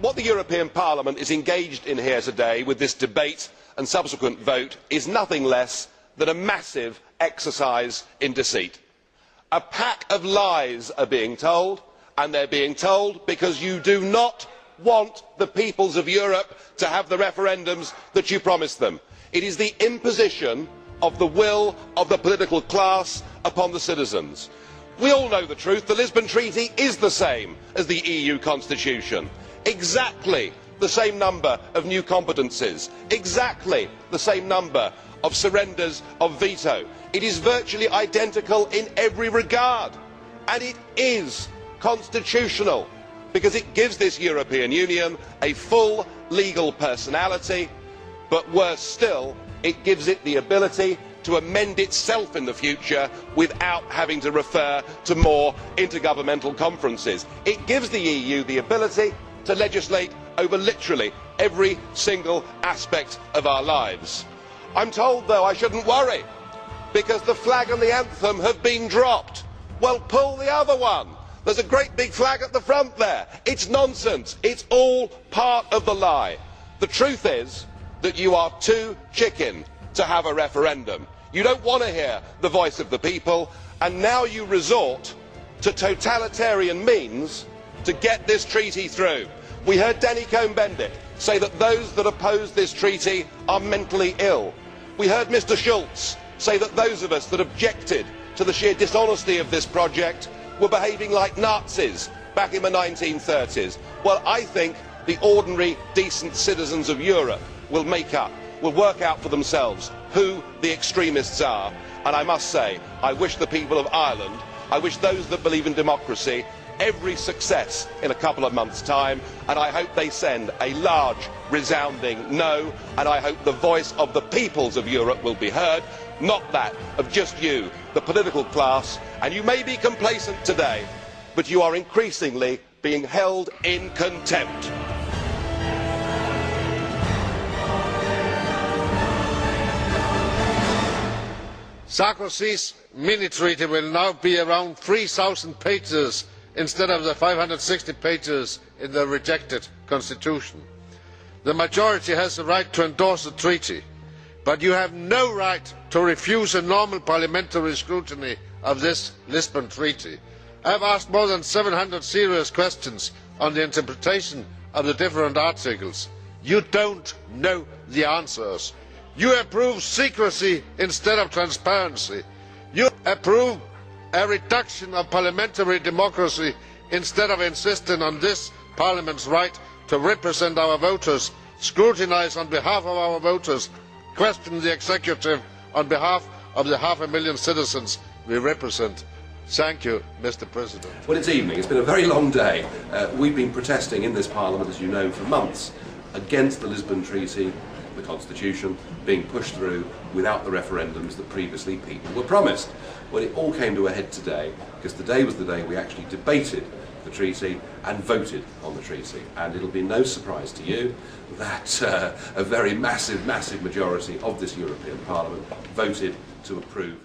What the European Parliament is engaged in here today with this debate and subsequent vote is nothing less than a massive exercise in deceit. A pack of lies are being told, and they are being told because you do not want the peoples of Europe to have the referendums that you promised them. It is the imposition of the will of the political class upon the citizens. We all know the truth. The Lisbon Treaty is the same as the EU Constitution. Exactly the same number of new competences, exactly the same number of surrenders of veto. It is virtually identical in every regard, and it is constitutional because it gives this European Union a full legal personality, but worse still, it gives it the ability to amend itself in the future without having to refer to more intergovernmental conferences. It gives the EU the ability to legislate over literally every single aspect of our lives. I'm told, though, I shouldn't worry because the flag and the anthem have been dropped. Well, pull the other one. There's a great big flag at the front there. It's nonsense. It's all part of the lie. The truth is that you are too chicken to have a referendum. You don't want to hear the voice of the people, and now you resort to totalitarian means to get this treaty through. We heard Danny Cohn-Bendit say that those that oppose this treaty are mentally ill. We heard Mr Schulz say that those of us that objected to the sheer dishonesty of this project were behaving like Nazis back in the 1930s. Well, I think the ordinary, decent citizens of Europe will work out for themselves who the extremists are. And I must say, I wish the people of Ireland, I wish those that believe in democracy, every success in a couple of months' time, and I hope they send a large, resounding no, and I hope the voice of the peoples of Europe will be heard, not that of just you, the political class. And you may be complacent today, but you are increasingly being held in contempt. Sarkozy's mini-treaty will now be around 3,000 pages instead of the 560 pages in the rejected constitution. The majority has the right to endorse the treaty, but you have no right to refuse a normal parliamentary scrutiny of this Lisbon Treaty. I have asked more than 700 serious questions on the interpretation of the different articles. You don't know the answers. You approve secrecy instead of transparency. You approve a reduction of parliamentary democracy instead of insisting on this Parliament's right to represent our voters, scrutinise on behalf of our voters, question the executive on behalf of the 500,000 citizens we represent. Thank you, Mr. President. Well, it's evening. It's been a very long day. We've been protesting in this Parliament, as you know, for months against the Lisbon Treaty, the Constitution, being pushed through without the referendums that previously people were promised. Well, it all came to a head today, because today was the day we actually debated the treaty and voted on the treaty. And it'll be no surprise to you that a very massive majority of this European Parliament voted to approve